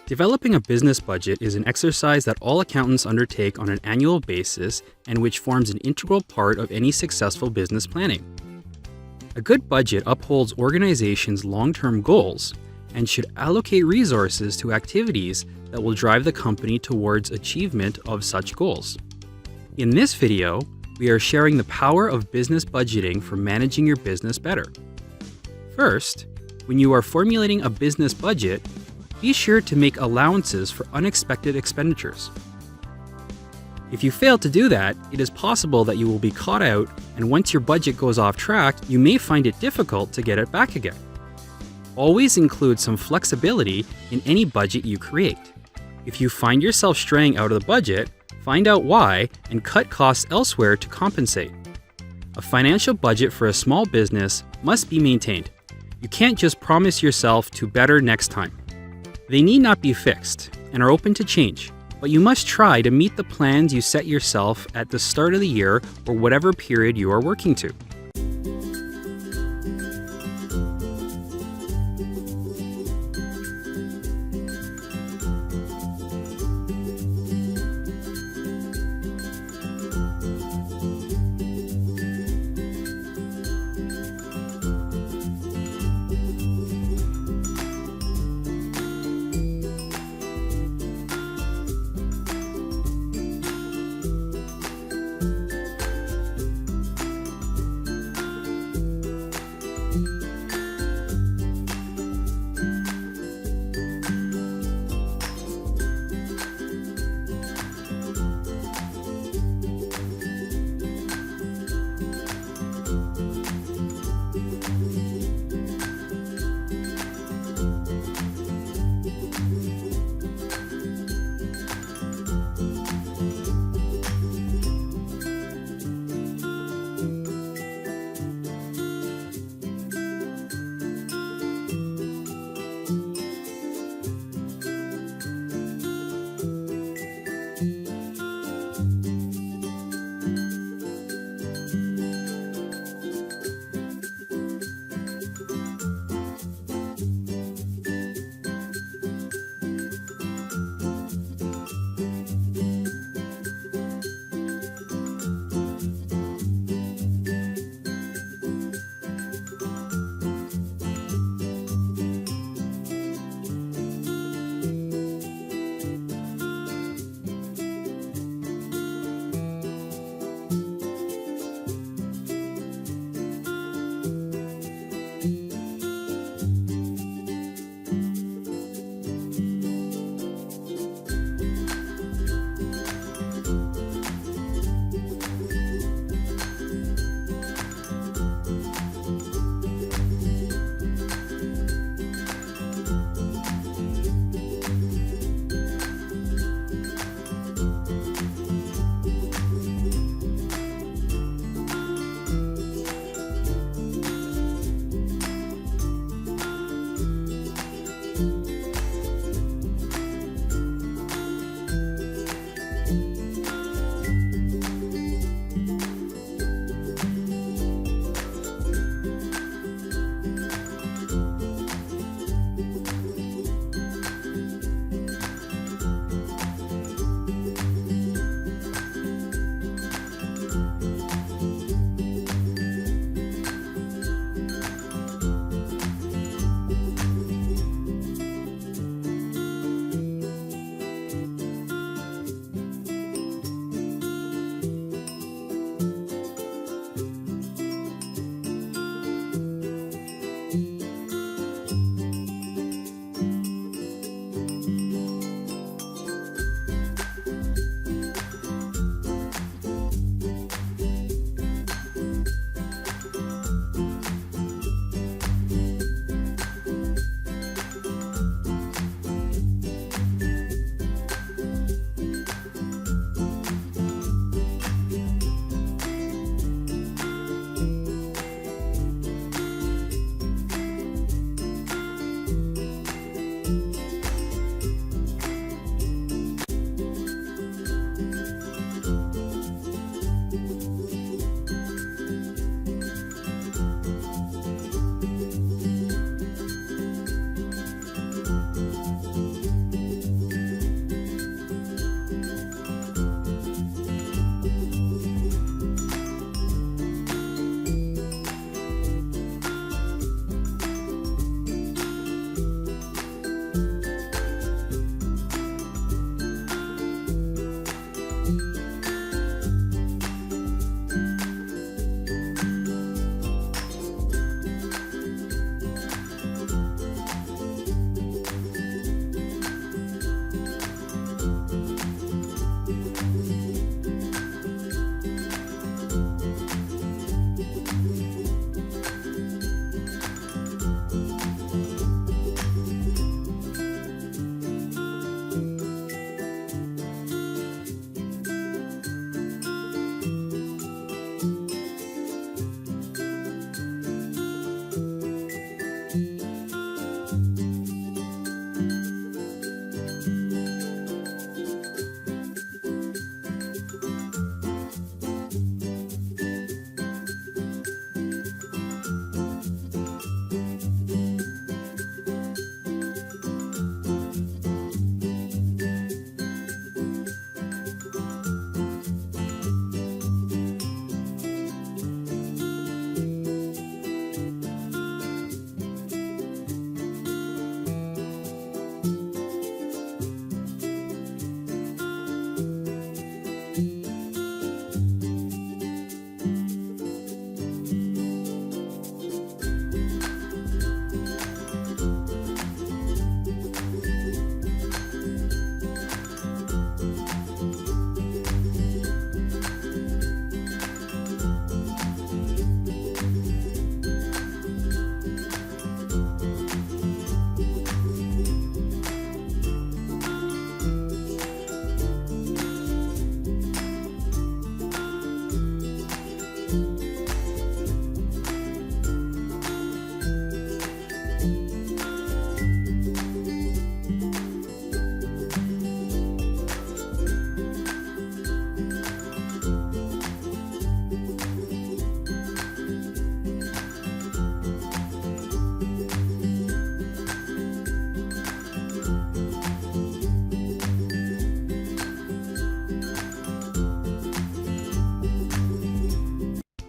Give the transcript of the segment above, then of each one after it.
Developing a business budget is an exercise that all accountants undertake on an annual basis and which forms an integral part of any successful business planning. A good budget upholds organizations' long-term goals and should allocate resources to activities that will drive the company towards achievement of such goals. In this video, we are sharing the power of business budgeting for managing your business better. First, when you are formulating a business budget, be sure to make allowances for unexpected expenditures. If you fail to do that, it is possible that you will be caught out, and once your budget goes off track, you may find it difficult to get it back again. Always include some flexibility in any budget you create. If you find yourself straying out of the budget, find out why and cut costs elsewhere to compensate. A financial budget for a small business must be maintained. You can't just promise yourself to better next time. They need not be fixed and are open to change, but you must try to meet the plans you set yourself at the start of the year or whatever period you are working to.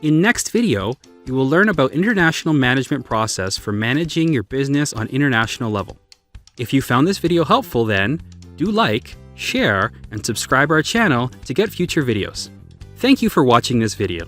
In next video, you will learn about international management process for managing your business on international level. If you found this video helpful, then do like, share, and subscribe our channel to get future videos. Thank you for watching this video.